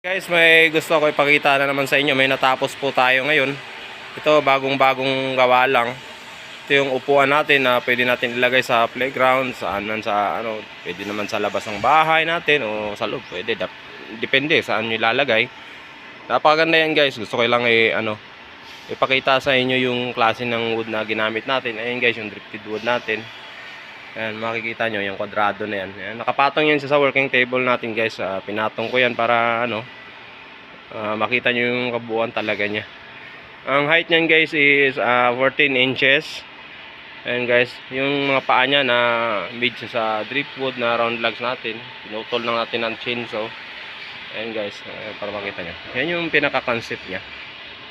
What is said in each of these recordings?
Guys, may gusto ko ipakita na naman sa inyo. May natapos po tayo ngayon. Ito, bagong-bagong gawa lang. Ito yung upuan natin na pwede natin ilagay sa playground, pwede naman sa labas ng bahay natin o sa loob. Pwede, depende saan nyo ilalagay. Napakaganda yan guys. Gusto ko lang ipakita sa inyo yung klase ng wood na ginamit natin. Ayan guys, yung drifted wood natin. Ayan, makikita nyo yung kwadrado na yan. Ayan, nakapatong yan sa working table natin guys. Pinatong ko yan para makita nyo yung kabuuan talaga niya. Ang height niyan guys is 14 inches. Ayan guys, yung mga paa niya na made sa driftwood na round logs natin. Pinutol lang natin ng chainsaw. Ayan guys, para makita nyo. Yan yung pinaka-concept niya.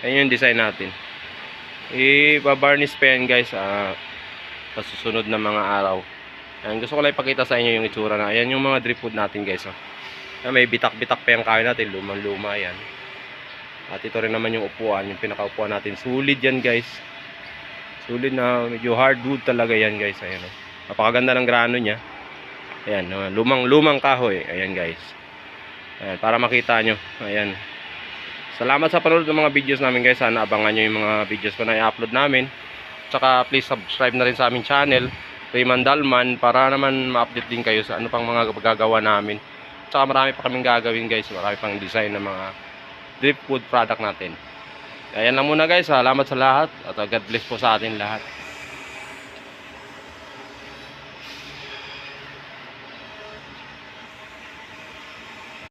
Ayan yung design natin. Iba-varnish pa yan guys sa susunod na mga araw. Ayan, gusto ko lang ipakita sa inyo yung itsura na. Ayan yung mga driftwood natin guys. May bitak-bitak pa yung kahoy natin. Lumang-luma yan. At ito rin naman yung upuan. Yung pinaka-upuan natin. Solid yan guys. Solid na medyo hardwood talaga yan guys. Ayan, napakaganda ng grano niya. Ayan, lumang-lumang kahoy. Ayan guys. Ayan, para makita nyo. Ayan. Salamat sa panonood ng mga videos namin guys. Sana abangan nyo yung mga videos ko na i-upload namin. Tsaka please subscribe na rin sa aming channel, Raymond Dalman, para naman ma-update din kayo sa ano pang mga gagawa namin. Tsaka marami pa kaming gagawin guys. Marami pang design ng mga driftwood product natin. Ayan lang muna guys. Salamat sa lahat. At God bless po sa atin lahat.